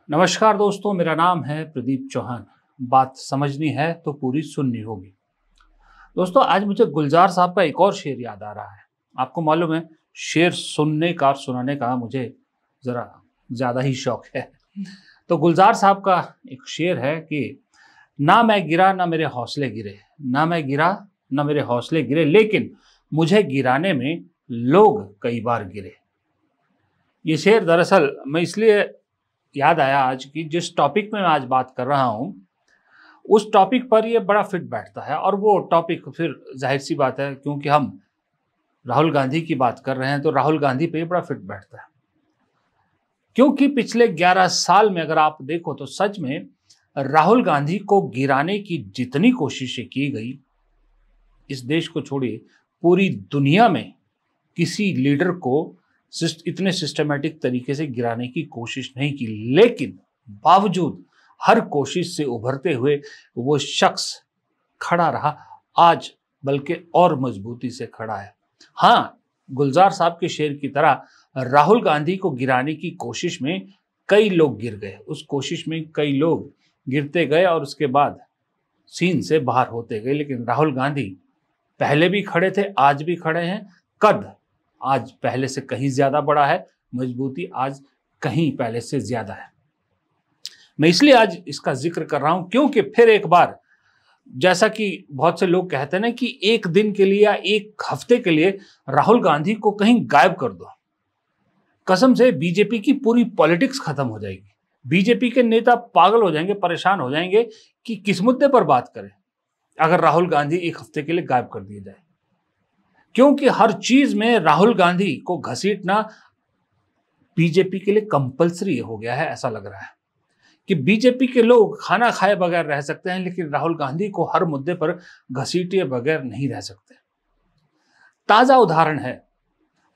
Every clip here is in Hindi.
नमस्कार दोस्तों, मेरा नाम है प्रदीप चौहान। बात समझनी है तो पूरी सुननी होगी। दोस्तों, आज मुझे गुलजार साहब का एक और शेर याद आ रहा है। आपको मालूम है, शेर सुनने का और सुनाने का मुझे ज़रा ज़्यादा ही शौक है। तो गुलजार साहब का एक शेर है कि ना मैं गिरा ना मेरे हौसले गिरे, ना मैं गिरा ना मेरे हौसले गिरे, लेकिन मुझे गिराने में लोग कई बार गिरे। ये शेर दरअसल मैं इसलिए याद आया आज की जिस टॉपिक में मैं आज बात कर रहा हूं, उस टॉपिक पर ये बड़ा फिट बैठता है। और वो टॉपिक फिर जाहिर सी बात है, क्योंकि हम राहुल गांधी की बात कर रहे हैं तो राहुल गांधी पे बड़ा फिट बैठता है। क्योंकि पिछले 11 साल में अगर आप देखो तो सच में राहुल गांधी को गिराने की जितनी कोशिशें की गई, इस देश को छोड़िए पूरी दुनिया में किसी लीडर को इतने सिस्टमेटिक तरीके से गिराने की कोशिश नहीं की। लेकिन बावजूद हर कोशिश से उभरते हुए वो शख्स खड़ा रहा, आज बल्कि और मजबूती से खड़ा है। हाँ, गुलजार साहब के शेर की तरह राहुल गांधी को गिराने की कोशिश में कई लोग गिर गए। उस कोशिश में कई लोग गिरते गए और उसके बाद सीन से बाहर होते गए। लेकिन राहुल गांधी पहले भी खड़े थे, आज भी खड़े हैं। कद आज पहले से कहीं ज्यादा बड़ा है, मजबूती आज कहीं पहले से ज्यादा है। मैं इसलिए आज इसका जिक्र कर रहा हूं क्योंकि फिर एक बार, जैसा कि बहुत से लोग कहते हैं ना कि एक दिन के लिए या एक हफ्ते के लिए राहुल गांधी को कहीं गायब कर दो, कसम से बीजेपी की पूरी पॉलिटिक्स खत्म हो जाएगी। बीजेपी के नेता पागल हो जाएंगे, परेशान हो जाएंगे कि किस मुद्दे पर बात करें अगर राहुल गांधी एक हफ्ते के लिए गायब कर दिए जाए। क्योंकि हर चीज में राहुल गांधी को घसीटना बीजेपी के लिए कंपलसरी हो गया है। ऐसा लग रहा है कि बीजेपी के लोग खाना खाए बगैर रह सकते हैं, लेकिन राहुल गांधी को हर मुद्दे पर घसीटे बगैर नहीं रह सकते। ताजा उदाहरण है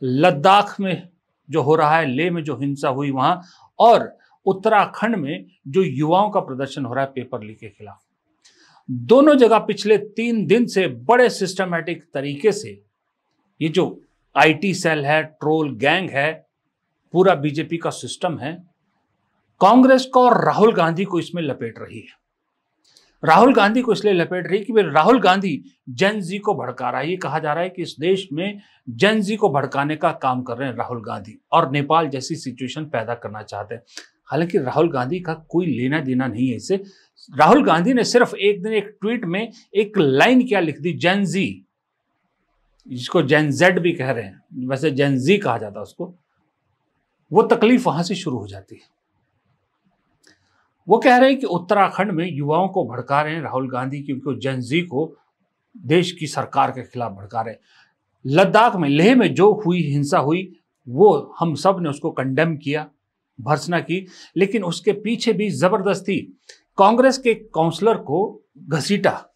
लद्दाख में जो हो रहा है, लेह में जो हिंसा हुई वहां, और उत्तराखंड में जो युवाओं का प्रदर्शन हो रहा है पेपर लीक के खिलाफ। दोनों जगह पिछले 3 दिन से बड़े सिस्टमैटिक तरीके से ये जो आईटी सेल है, ट्रोल गैंग है, पूरा बीजेपी का सिस्टम है, कांग्रेस को और राहुल गांधी को इसमें लपेट रही है। राहुल गांधी को इसलिए लपेट रही कि राहुल गांधी जेन जी को भड़का रहा है। ये कहा जा रहा है कि इस देश में जेन जी को भड़काने का काम कर रहे हैं राहुल गांधी, और नेपाल जैसी सिचुएशन पैदा करना चाहते हैं। हालांकि राहुल गांधी का कोई लेना देना नहीं है इससे। राहुल गांधी ने सिर्फ एक दिन एक ट्वीट में एक लाइन क्या लिख दी, जेन जी, जिसको जेन जेड भी कह रहे हैं, वैसे जेन जी कहा जाता है उसको, वो तकलीफ वहां से शुरू हो जाती है। वो कह रहे हैं कि उत्तराखंड में युवाओं को भड़का रहे हैं राहुल गांधी, क्योंकि वो जेन जी को देश की सरकार के खिलाफ भड़का रहे हैं। लद्दाख में, लेह में जो हुई हिंसा हुई, वो हम सब ने उसको कंडेम किया, भर्त्सना की, लेकिन उसके पीछे भी जबरदस्ती कांग्रेस के काउंसलर को घसीटा।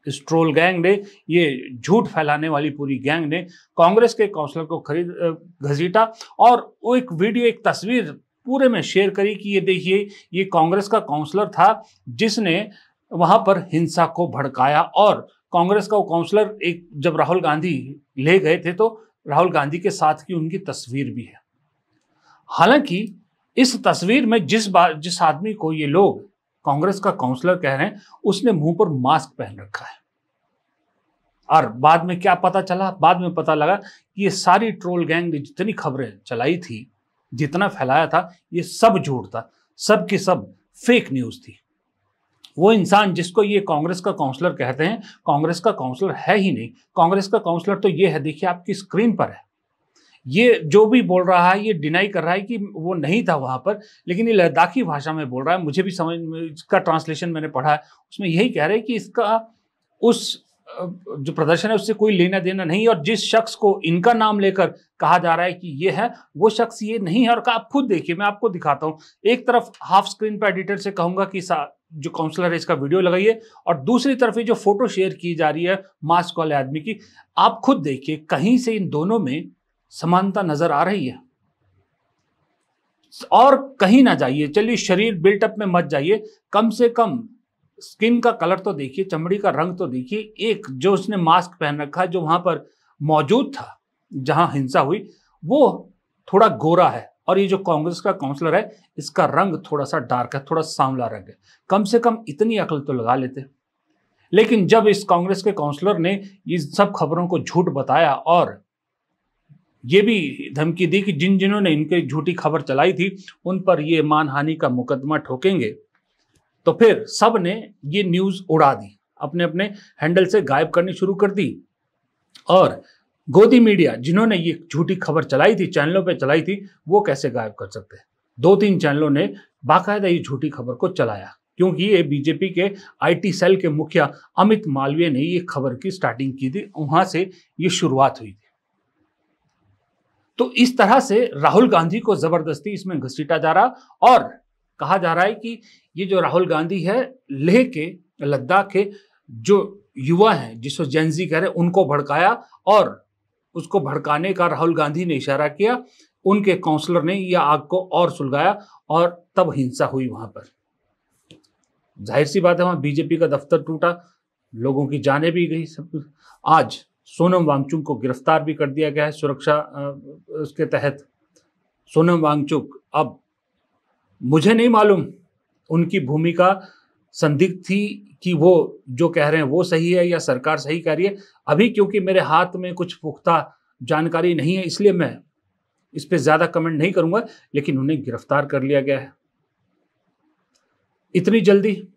इस ट्रोल गैंग ने, ये झूठ फैलाने वाली पूरी गैंग ने कांग्रेस के काउंसलर को घसीटा, और वो एक वीडियो, एक तस्वीर पूरे में शेयर करी कि ये देखिए, ये कांग्रेस का काउंसलर था जिसने वहां पर हिंसा को भड़काया। और कांग्रेस का वो काउंसलर एक, जब राहुल गांधी ले गए थे तो राहुल गांधी के साथ की उनकी तस्वीर भी है। हालांकि इस तस्वीर में जिस आदमी को ये लोग कांग्रेस का काउंसलर कह रहे हैं, उसने मुंह पर मास्क पहन रखा है। और बाद में क्या पता चला, बाद में पता लगा कि ये सारी ट्रोल गैंग ने जितनी खबरें चलाई थी, जितना फैलाया था, ये सब झूठ था, सब की सब फेक न्यूज थी। वो इंसान जिसको ये कांग्रेस का काउंसलर कहते हैं, कांग्रेस का काउंसलर है ही नहीं। कांग्रेस का काउंसलर तो ये है, देखिए आपकी स्क्रीन पर है। ये जो भी बोल रहा है, ये डिनाई कर रहा है कि वो नहीं था वहां पर, लेकिन ये लद्दाखी भाषा में बोल रहा है। मुझे भी समझ में, इसका ट्रांसलेशन मैंने पढ़ा है, उसमें यही कह रहे हैं कि इसका उस जो प्रदर्शन है उससे कोई लेना देना नहीं, और जिस शख्स को इनका नाम लेकर कहा जा रहा है कि ये है, वो शख्स ये नहीं है। और आप खुद देखिए, मैं आपको दिखाता हूं। एक तरफ हाफ स्क्रीन पर एडिटर से कहूंगा कि जो काउंसलर है इसका वीडियो लगाइए, और दूसरी तरफ ये जो फोटो शेयर की जा रही है मास्क वाले आदमी की, आप खुद देखिए, कहीं से इन दोनों में समानता नजर आ रही है। और कहीं ना जाइए, चलिए शरीर बिल्टअप में मत जाइए, कम से कम स्किन का कलर तो देखिए, चमड़ी का रंग तो देखिए। एक जो उसने मास्क पहन रखा है, जो वहां पर मौजूद था जहां हिंसा हुई, वो थोड़ा गोरा है, और ये जो कांग्रेस का काउंसलर है इसका रंग थोड़ा सा डार्क है, थोड़ा सांवला रंग है। कम से कम इतनी अकल तो लगा लेते। लेकिन जब इस कांग्रेस के काउंसलर ने ये सब खबरों को झूठ बताया और ये भी धमकी दी कि जिन्होंने इनके झूठी खबर चलाई थी उन पर ये मानहानि का मुकदमा ठोकेंगे, तो फिर सब ने ये न्यूज उड़ा दी, अपने अपने हैंडल से गायब करनी शुरू कर दी। और गोदी मीडिया जिन्होंने ये झूठी खबर चलाई थी, चैनलों पे चलाई थी, वो कैसे गायब कर सकते हैं? 2-3 चैनलों ने बाकायदा ये झूठी खबर को चलाया, क्योंकि ये बीजेपी के आईटी सेल के मुखिया अमित मालवीय ने ये खबर की स्टार्टिंग की थी, वहां से ये शुरुआत हुई थी। तो इस तरह से राहुल गांधी को जबरदस्ती इसमें घसीटा जा रहा और कहा जा रहा है कि ये जो राहुल गांधी है, लेह के लद्दाख के जो युवा हैं जिसको जेनजी कह रहे हैं, उनको भड़काया और उसको भड़काने का राहुल गांधी ने इशारा किया, उनके काउंसलर ने यह आग को और सुलगाया और तब हिंसा हुई वहां पर। जाहिर सी बात है वहां बीजेपी का दफ्तर टूटा, लोगों की जानें भी गई, सब कुछ। आज सोनम वांगचुक को गिरफ्तार भी कर दिया गया है सुरक्षा उसके तहत। सोनम वांगचुक, अब मुझे नहीं मालूम उनकी भूमिका संदिग्ध थी कि वो जो कह रहे हैं वो सही है या सरकार सही कह रही है। अभी क्योंकि मेरे हाथ में कुछ पुख्ता जानकारी नहीं है, इसलिए मैं इस पे ज्यादा कमेंट नहीं करूंगा, लेकिन उन्हें गिरफ्तार कर लिया गया है इतनी जल्दी।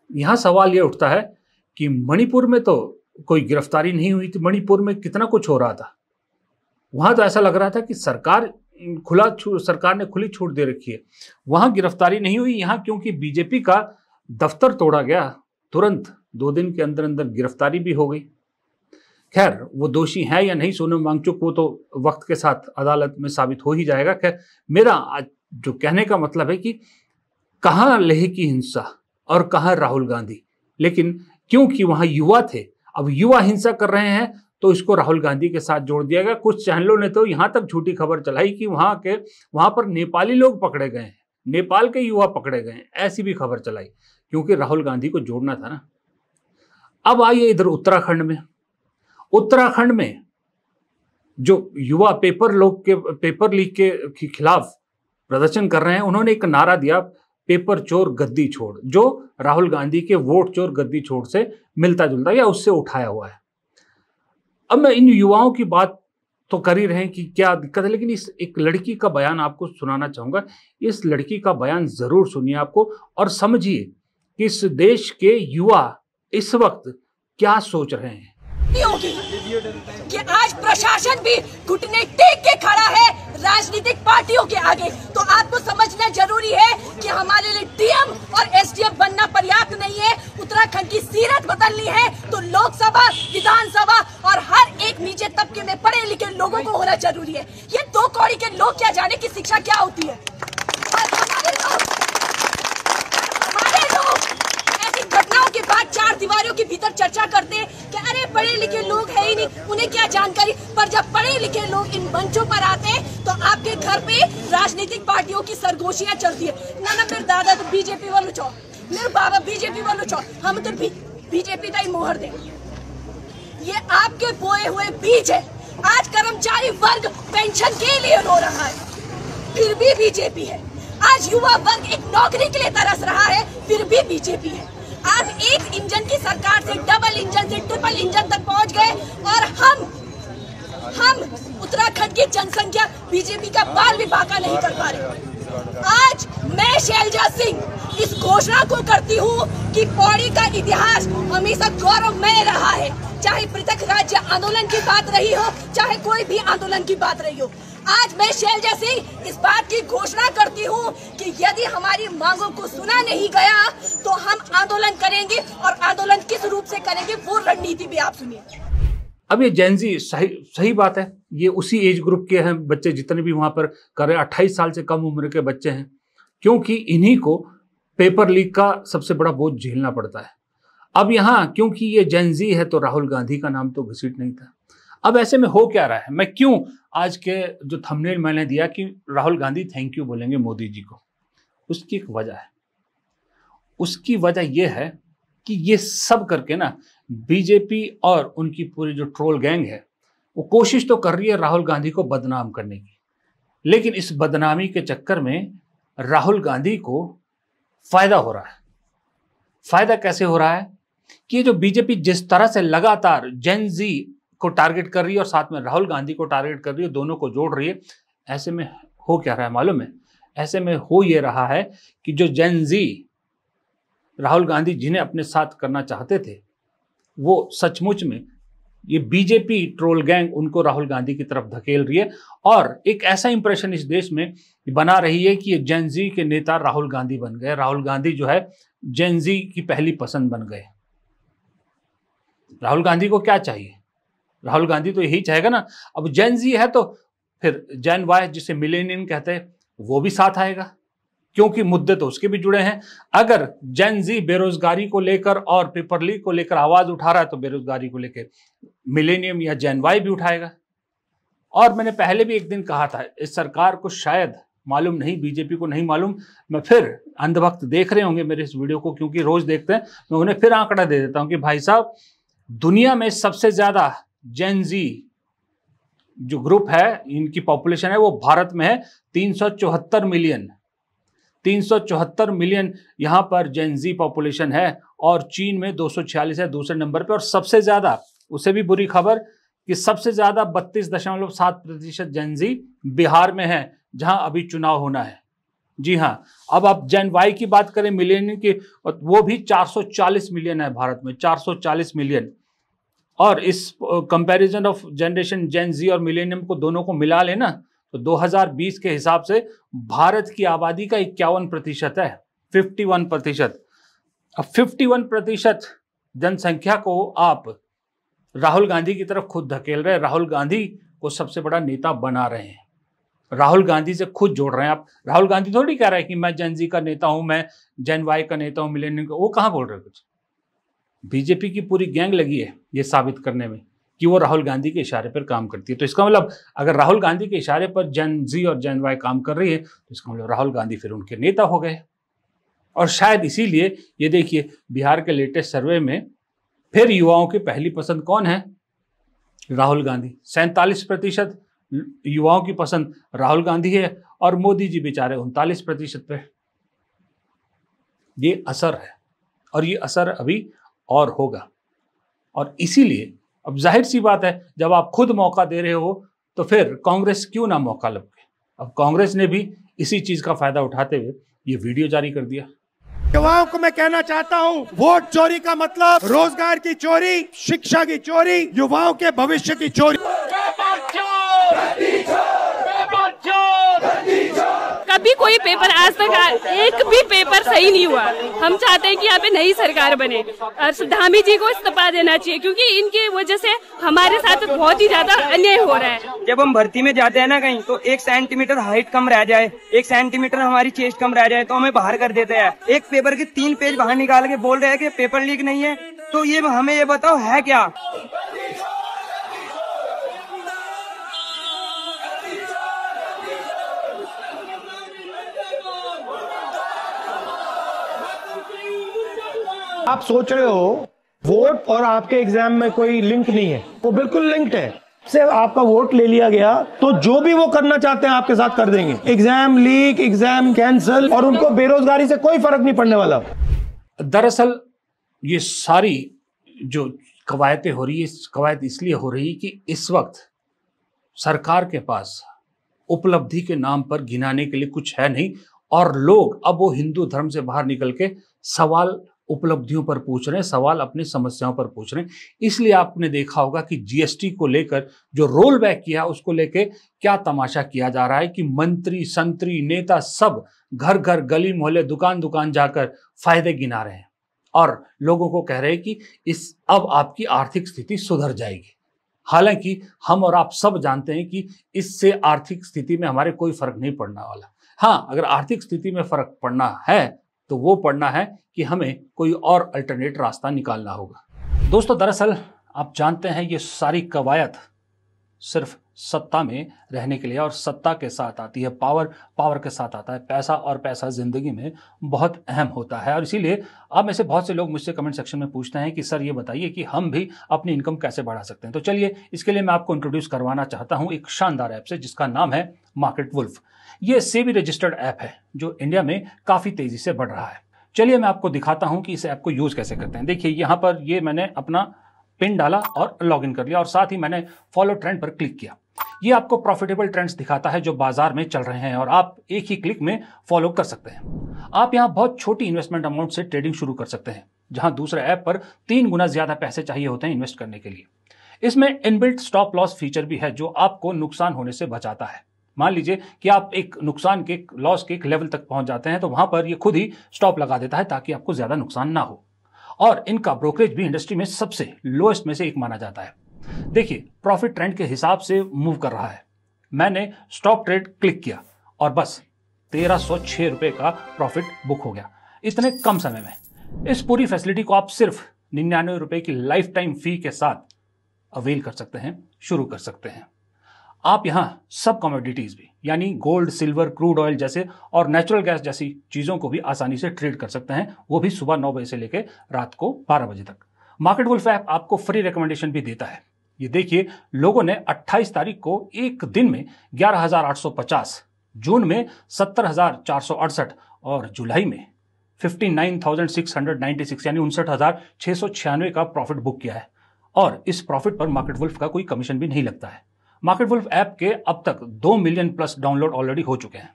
यहां सवाल ये उठता है कि मणिपुर में तो कोई गिरफ्तारी नहीं हुई थी, मणिपुर में कितना कुछ हो रहा था। वहां तो ऐसा लग रहा था कि सरकार ने खुली छूट दे रखी है, वहां गिरफ्तारी नहीं हुई। यहां क्योंकि बीजेपी का दफ्तर तोड़ा गया, तुरंत 2 दिन के अंदर अंदर गिरफ्तारी भी हो गई। खैर वो दोषी है या नहीं सोनम वांगचुक, वो तो वक्त के साथ अदालत में साबित हो ही जाएगा। खैर मेरा आज जो कहने का मतलब है कि कहाँ लेह की हिंसा और कहाँ राहुल गांधी, लेकिन क्योंकि वहां युवा थे, अब युवा हिंसा कर रहे हैं तो इसको राहुल गांधी के साथ जोड़ दिया गया। कुछ चैनलों ने तो यहां तक झूठी खबर चलाई कि वहां पर नेपाली लोग पकड़े गए हैं, नेपाल के युवा पकड़े गए हैं, ऐसी भी खबर चलाई, क्योंकि राहुल गांधी को जोड़ना था ना। अब आइए इधर उत्तराखंड में जो युवा पेपर लीक के खिलाफ प्रदर्शन कर रहे हैं, उन्होंने एक नारा दिया, पेपर चोर गद्दी छोड़, जो राहुल गांधी के वोट चोर गद्दी छोड़ से मिलता जुलता या उससे उठाया हुआ है। अब मैं इन युवाओं की बात तो कर ही रहे हैं कि क्या दिक्कत है, लेकिन इस एक लड़की का बयान आपको सुनाना चाहूंगा। इस लड़की का बयान जरूर सुनिए आपको और समझिए कि इस देश के युवा इस वक्त क्या सोच रहे हैं। होगी कि आज प्रशासन भी घुटने टेक के खड़ा है राजनीतिक पार्टियों के आगे, तो आपको समझना जरूरी है कि हमारे लिए डीएम और एसडीएम बनना पर्याप्त नहीं है। उत्तराखंड की सीरत बदलनी है तो लोकसभा, विधानसभा और हर एक नीचे तबके में पढ़े लिखे लोगों को होना जरूरी है। ये 2 कौड़ी के लोग क्या जाने की शिक्षा क्या होती है। हमारे लोग ऐसी घटनाओं के बाद 4 दीवारों के भीतर चर्चा करते हैं कि अरे पढ़े लिखे लोग है ही नहीं, उन्हें क्या जानकारी। पर जब पढ़े लिखे लोग इन मंचों पर आते हैं तो आपके घर पे राजनीतिक पार्टियों की सरगोशियां चलती है। ना मेरे दादा तो बीजेपी वालों चौ, मेरे बाबा बीजेपी वालों चौ, हम तो बीजेपी का ही मोहर दे। ये आपके बोए हुए बीज है। आज कर्मचारी वर्ग पेंशन के लिए रो रहा है, फिर भी बीजेपी है। आज युवा वर्ग एक नौकरी के लिए तरस रहा है, फिर भी बीजेपी है। आज एक इंजन की सरकार से डबल इंजन से ट्रिपल इंजन तक पहुंच गए और हम उत्तराखंड की जनसंख्या बीजेपी का बाल भी बाका नहीं कर पा रहे। आज मैं शैलजा सिंह इस घोषणा को करती हूँ कि पौड़ी का इतिहास हमेशा गौरवमय रहा है, चाहे पृथक राज्य आंदोलन की बात रही हो, चाहे कोई भी आंदोलन की बात रही हो। आज मैं शैलजा सिंह इस बात की घोषणा करती हूँ कि यदि हमारी मांगों को सुना नहीं गया तो हम आंदोलन करेंगे, और आंदोलन किस रूप से करेंगे वो रणनीति भी आप सुनिए। अब ये जेनजी सही बात है, ये उसी एज ग्रुप के हैं बच्चे जितने भी वहां पर कर रहे हैं, 28 साल से कम उम्र के बच्चे हैं, क्योंकि इन्हीं को पेपर लीक का सबसे बड़ा बोझ झेलना पड़ता है। अब यहाँ क्योंकि ये जेनजी है तो राहुल गांधी का नाम तो घसीट नहीं था। अब ऐसे में हो क्या रहा है, मैं क्यों आज के जो थंबनेल मैंने दिया कि राहुल गांधी थैंक यू बोलेंगे मोदी जी को, उसकी एक वजह है। उसकी वजह यह है कि ये सब करके ना बीजेपी और उनकी पूरी जो ट्रोल गैंग है वो कोशिश तो कर रही है राहुल गांधी को बदनाम करने की। लेकिन इस बदनामी के चक्कर में राहुल गांधी को फायदा हो रहा है। फायदा कैसे हो रहा है कि ये जो बीजेपी जिस तरह से लगातार जेन जी को टारगेट कर रही है और साथ में राहुल गांधी को टारगेट कर रही है, दोनों को जोड़ रही है, ऐसे में हो क्या रहा है मालूम है? ऐसे में हो ये रहा है कि जो जेन जी राहुल गांधी जिन्हें अपने साथ करना चाहते थे, वो सचमुच में ये बीजेपी ट्रोल गैंग उनको राहुल गांधी की तरफ धकेल रही है और एक ऐसा इंप्रेशन इस देश में बना रही है कि ये जेन जी के नेता राहुल गांधी बन गए। राहुल गांधी जो है जेन जी की पहली पसंद बन गए। राहुल गांधी को क्या चाहिए? राहुल गांधी तो यही चाहेगा ना। अब जेन जी है तो फिर जेन वाई जिसे मिलेनियम कहते हैं वो भी साथ आएगा, क्योंकि मुद्दे तो उसके भी जुड़े हैं। अगर जेन जी बेरोजगारी को लेकर और पेपर लीक को लेकर आवाज उठा रहा है तो बेरोजगारी को लेकर मिलेनियम या जेन वाई भी उठाएगा। और मैंने पहले भी एक दिन कहा था, इस सरकार को शायद मालूम नहीं, बीजेपी को नहीं मालूम, मैं फिर अंधभक्त देख रहे होंगे मेरे इस वीडियो को, क्योंकि रोज देखते हैं, मैं उन्हें फिर आंकड़ा दे देता हूं कि भाई साहब, दुनिया में सबसे ज्यादा जेन जी जो ग्रुप है, इनकी पॉपुलेशन है, वो भारत में है 374 मिलियन। 374 मिलियन यहाँ पर जेन जी पॉपुलेशन है और चीन में 246 है दूसरे नंबर पे। और सबसे ज्यादा, उसे भी बुरी खबर कि सबसे ज्यादा 32.7% जेन जी बिहार में है, जहां अभी चुनाव होना है। जी हाँ, अब आप जेन वाई की बात करें, मिलेनियम की, वो भी 440 मिलियन है भारत में, 440 मिलियन। और इस कंपैरिजन ऑफ जनरेशन जेन जी और मिलेनियम को दोनों को मिला लेना तो 2020 के हिसाब से भारत की आबादी का 51% है, 51%। अब 51% जनसंख्या को आप राहुल गांधी की तरफ खुद धकेल रहे हैं, राहुल गांधी को सबसे बड़ा नेता बना रहे हैं, राहुल गांधी से खुद जोड़ रहे हैं आप। राहुल गांधी थोड़ी कह रहा है कि मैं जेन जी का नेता हूं, मैं जेन वाई का नेता हूं, मिलेनियम का, वो कहां बोल रहे कुछ। बीजेपी की पूरी गैंग लगी है ये साबित करने में कि वो राहुल गांधी के इशारे पर काम करती है। तो इसका मतलब अगर राहुल गांधी के इशारे पर जेन जी और जेन वाई काम कर रही है तो इसका मतलब राहुल गांधी फिर उनके नेता हो गए। और शायद इसीलिए ये देखिए, बिहार के लेटेस्ट सर्वे में फिर युवाओं की पहली पसंद कौन है? राहुल गांधी। 47% युवाओं की पसंद राहुल गांधी है और मोदी जी बेचारे 39% पे। ये असर है और ये असर अभी और होगा। और इसीलिए अब जाहिर सी बात है, जब आप खुद मौका दे रहे हो तो फिर कांग्रेस क्यों ना मौका लगे। अब कांग्रेस ने भी इसी चीज का फायदा उठाते हुए ये वीडियो जारी कर दिया। युवाओं को मैं कहना चाहता हूं, वोट चोरी का मतलब रोजगार की चोरी, शिक्षा की चोरी, युवाओं के भविष्य की चोरी। कभी कोई पेपर आज तक एक भी पेपर सही नहीं हुआ। हम चाहते हैं कि यहाँ पे नई सरकार बने और धामी जी को इस्तीफा देना चाहिए, क्योंकि इनकी वजह से हमारे साथ बहुत ही ज्यादा अन्याय हो रहा है। जब हम भर्ती में जाते हैं ना कहीं, तो 1 सेंटीमीटर हाइट कम रह जाए, 1 सेंटीमीटर हमारी चेस्ट कम रह जाए तो हमें बाहर कर देते हैं। एक पेपर के 3 पेज बाहर निकाल के बोल रहे हैं कि पेपर लीक नहीं है। तो ये हमें ये बताओ है क्या? आप सोच रहे हो वोट और आपके एग्जाम में कोई लिंक नहीं है, वो बिल्कुल लिंक्ड है। से आपका वोट ले लिया गया तो जो भी वो करना चाहते हैं आपके साथ कर देंगे। एग्जाम लीक, एग्जाम कैंसिल, और उनको बेरोजगारी से कोई फर्क नहीं पड़ने वाला। दरअसल ये सारी जो कवायतें हो रही है, कवायद इसलिए हो रही कि इस वक्त सरकार के पास उपलब्धि के नाम पर गिनाने के लिए कुछ है नहीं, और लोग अब वो हिंदू धर्म से बाहर निकल के सवाल उपलब्धियों पर पूछ रहे हैं, सवाल अपनी समस्याओं पर पूछ रहे हैं। इसलिए आपने देखा होगा कि जीएसटी को लेकर जो रोल बैक किया उसको लेकर क्या तमाशा किया जा रहा है कि मंत्री, संतरी, नेता सब घर घर, गली मोहल्ले, दुकान दुकान जाकर फायदे गिना रहे हैं और लोगों को कह रहे हैं कि इस अब आपकी आर्थिक स्थिति सुधर जाएगी। हालांकि हम और आप सब जानते हैं कि इससे आर्थिक स्थिति में हमारे कोई फर्क नहीं पड़ने वाला। हाँ, अगर आर्थिक स्थिति में फर्क पड़ना है तो वो पड़ना है कि हमें कोई और अल्टरनेट रास्ता निकालना होगा। दोस्तों, दरअसल आप जानते हैं ये सारी कवायद सिर्फ सत्ता में रहने के लिए, और सत्ता के साथ आती है पावर, पावर के साथ आता है पैसा, और पैसा जिंदगी में बहुत अहम होता है। और इसीलिए अब में से बहुत से लोग मुझसे कमेंट सेक्शन में पूछते हैं कि सर ये बताइए कि हम भी अपनी इनकम कैसे बढ़ा सकते हैं। तो चलिए इसके लिए मैं आपको इंट्रोड्यूस करवाना चाहता हूं एक शानदार ऐप से जिसका नाम है मार्केट वुल्फ। ये सेबी रजिस्टर्ड ऐप है जो इंडिया में काफी तेजी से बढ़ रहा है। चलिए मैं आपको दिखाता हूं कि इस ऐप को यूज कैसे करते हैं। देखिए यहां पर ये मैंने अपना पिन डाला और लॉगिन कर लिया, और साथ ही मैंने फॉलो ट्रेंड पर क्लिक किया। ये आपको प्रॉफिटेबल ट्रेंड्स दिखाता है जो बाजार में चल रहे हैं, और आप एक ही क्लिक में फॉलो कर सकते हैं। आप यहां बहुत छोटी इन्वेस्टमेंट अमाउंट से ट्रेडिंग शुरू कर सकते हैं, जहां दूसरे ऐप पर 3 गुना ज्यादा पैसे चाहिए होते हैं इन्वेस्ट करने के लिए। इसमें इनबिल्ट स्टॉप लॉस फीचर भी है जो आपको नुकसान होने से बचाता है। मान लीजिए कि आप एक नुकसान के लॉस के एक लेवल तक पहुंच जाते हैं तो वहां पर ये खुद ही स्टॉप लगा देता है ताकि आपको ज्यादा नुकसान ना हो। और इनका ब्रोकरेज भी इंडस्ट्री में सबसे लोएस्ट में से एक माना जाता है। देखिए प्रॉफिट ट्रेंड के हिसाब से मूव कर रहा है। मैंने स्टॉप ट्रेड क्लिक किया और बस 1306 रुपए का प्रॉफिट बुक हो गया इतने कम समय में। इस पूरी फैसिलिटी को आप सिर्फ 99 रुपए की लाइफ टाइम फी के साथ अवेल कर सकते हैं, शुरू कर सकते हैं। आप यहां सब कमोडिटीज भी यानी गोल्ड, सिल्वर, क्रूड ऑयल जैसे और नेचुरल गैस जैसी चीजों को भी आसानी से ट्रेड कर सकते हैं, वो भी सुबह 9 बजे से लेकर रात को 12 बजे तक। मार्केट वुल्फ ऐप आपको फ्री रिकमेंडेशन भी देता है। ये देखिए लोगों ने 28 तारीख को एक दिन में 11,850, जून में 70,468 और जुलाई में 59,696 यानी 59,696 का प्रॉफिट बुक किया है। और इस प्रॉफिट पर मार्केट वुल्फ का कोई कमीशन भी नहीं लगता है। मार्केट वुल्फ ऐप के अब तक 2 मिलियन प्लस डाउनलोड ऑलरेडी हो चुके हैं।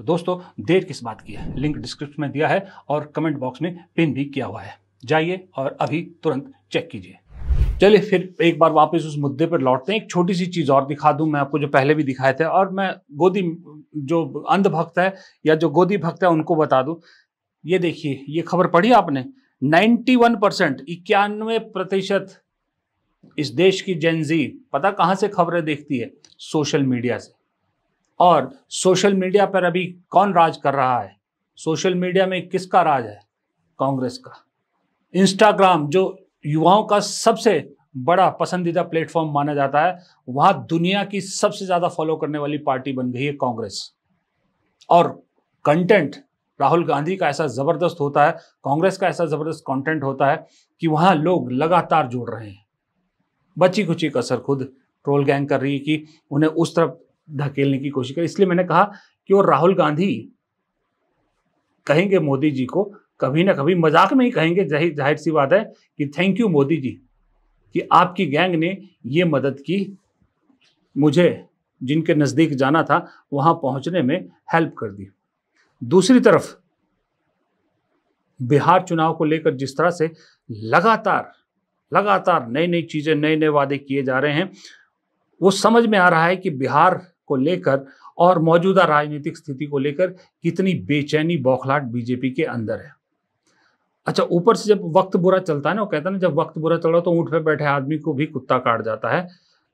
तो दोस्तों देर किस बात की है, लिंक डिस्क्रिप्शन में दिया है और कमेंट बॉक्स में पिन भी किया हुआ है, जाइए और अभी तुरंत चेक कीजिए। चलिए फिर एक बार वापस उस मुद्दे पर लौटते हैं। एक छोटी सी चीज और दिखा दूं मैं आपको जो पहले भी दिखाए थे, और मैं गोदी जो अंध भक्त है या जो गोदी भक्त है उनको बता दूं। ये देखिए ये खबर पढ़ी आपने, 91%, 91% इस देश की जेनजी पता कहां से खबरें देखती है? सोशल मीडिया से। और सोशल मीडिया पर अभी कौन राज कर रहा है? सोशल मीडिया में किसका राज है? कांग्रेस का। इंस्टाग्राम जो युवाओं का सबसे बड़ा पसंदीदा प्लेटफॉर्म माना जाता है, वहां दुनिया की सबसे ज्यादा फॉलो करने वाली पार्टी बन गई है कांग्रेस। और कंटेंट राहुल गांधी का ऐसा जबरदस्त होता है, कांग्रेस का ऐसा जबरदस्त कंटेंट होता है कि वहां लोग लगातार जुड़ रहे हैं। बची खुची कसर खुद ट्रोल गैंग कर रही है कि उन्हें उस तरफ धकेलने की कोशिश कर। इसलिए मैंने कहा कि वो राहुल गांधी कहेंगे मोदी जी को, कभी ना कभी मजाक में ही कहेंगे, जाहिर सी बात है कि थैंक यू मोदी जी कि आपकी गैंग ने ये मदद की, मुझे जिनके नज़दीक जाना था वहां पहुंचने में हेल्प कर दी। दूसरी तरफ बिहार चुनाव को लेकर जिस तरह से लगातार नई नई चीजें, नए नए वादे किए जा रहे हैं, वो समझ में आ रहा है कि बिहार को लेकर और मौजूदा राजनीतिक स्थिति को लेकर कितनी बेचैनी, बौखलाहट बीजेपी के अंदर है। अच्छा, ऊपर से जब वक्त बुरा चलता है ना, वो कहता है ना जब वक्त बुरा चल रहा तो ऊंट पे बैठे आदमी को भी कुत्ता काट जाता है।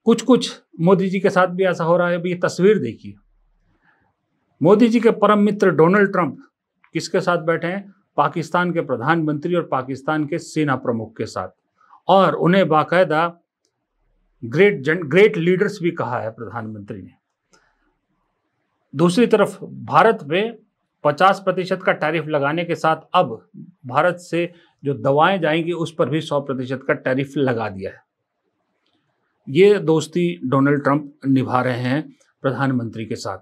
कुछ मोदी जी के साथ भी ऐसा हो रहा है। अभी ये तस्वीर देखिए, मोदी जी के परम मित्र डोनाल्ड ट्रंप किसके साथ बैठे हैं? पाकिस्तान के प्रधानमंत्री और पाकिस्तान के सेना प्रमुख के साथ, और उन्हें बाकायदा ग्रेट लीडर्स भी कहा है प्रधानमंत्री ने। दूसरी तरफ भारत में 50% का टैरिफ लगाने के साथ अब भारत से जो दवाएं जाएंगी उस पर भी 100% का टैरिफ लगा दिया है। ये दोस्ती डोनाल्ड ट्रंप निभा रहे हैं प्रधानमंत्री के साथ।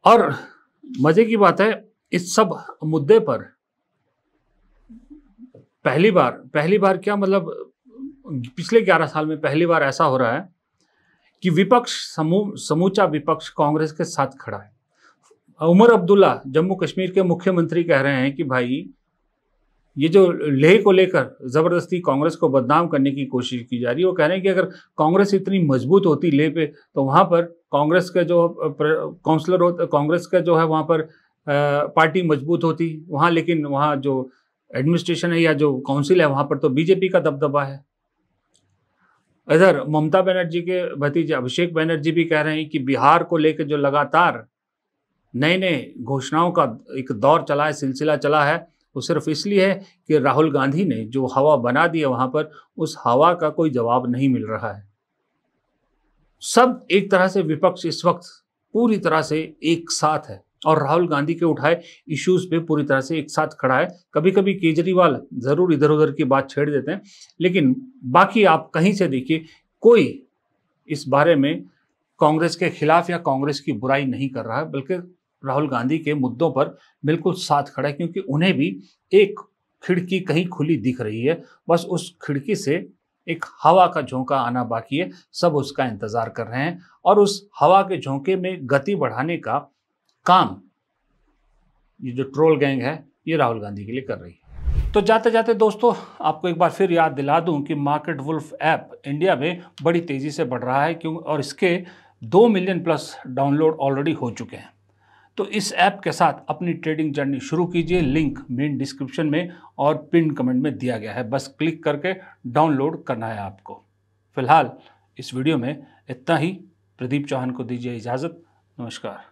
और मजे की बात है, इस सब मुद्दे पर पहली बार क्या मतलब पिछले 11 साल में पहली बार ऐसा हो रहा है कि विपक्ष समूचा विपक्ष कांग्रेस के साथ खड़ा है। उमर अब्दुल्ला जम्मू कश्मीर के मुख्यमंत्री कह रहे हैं कि भाई ये जो लेह को लेकर जबरदस्ती कांग्रेस को बदनाम करने की कोशिश की जा रही है, वो कह रहे हैं कि अगर कांग्रेस इतनी मजबूत होती लेह पे तो वहां पर कांग्रेस के जो काउंसलर होते, कांग्रेस का जो है वहां पर पार्टी मजबूत होती वहां, लेकिन वहां जो एडमिनिस्ट्रेशन है या जो काउंसिल है वहां पर तो बीजेपी का दबदबा है। इधर ममता बनर्जी के भतीजे अभिषेक बनर्जी भी कह रहे हैं कि बिहार को लेकर जो लगातार नए नए घोषणाओं का एक दौर चला है, सिलसिला चला है, वो सिर्फ इसलिए है कि राहुल गांधी ने जो हवा बना दी है वहां पर, उस हवा का कोई जवाब नहीं मिल रहा है। सब एक तरह से विपक्ष इस वक्त पूरी तरह से एक साथ है और राहुल गांधी के उठाए इश्यूज पे पूरी तरह से एक साथ खड़ा है। कभी कभी केजरीवाल जरूर इधर उधर की बात छेड़ देते हैं, लेकिन बाकी आप कहीं से देखिए कोई इस बारे में कांग्रेस के खिलाफ या कांग्रेस की बुराई नहीं कर रहा है, बल्कि राहुल गांधी के मुद्दों पर बिल्कुल साथ खड़ा है, क्योंकि उन्हें भी एक खिड़की कहीं खुली दिख रही है। बस उस खिड़की से एक हवा का झोंका आना बाकी है, सब उसका इंतजार कर रहे हैं और उस हवा के झोंके में गति बढ़ाने का काम ये जो ट्रोल गैंग है ये राहुल गांधी के लिए कर रही है। तो जाते जाते दोस्तों आपको एक बार फिर याद दिला दूं कि मार्केट वुल्फ ऐप इंडिया में बड़ी तेजी से बढ़ रहा है, क्यों और इसके 2 मिलियन प्लस डाउनलोड ऑलरेडी हो चुके हैं। तो इस ऐप के साथ अपनी ट्रेडिंग जर्नी शुरू कीजिए। लिंक मेन डिस्क्रिप्शन में और पिन कमेंट में दिया गया है, बस क्लिक करके डाउनलोड करना है आपको। फिलहाल इस वीडियो में इतना ही। प्रदीप चौहान को दीजिए इजाज़त। नमस्कार।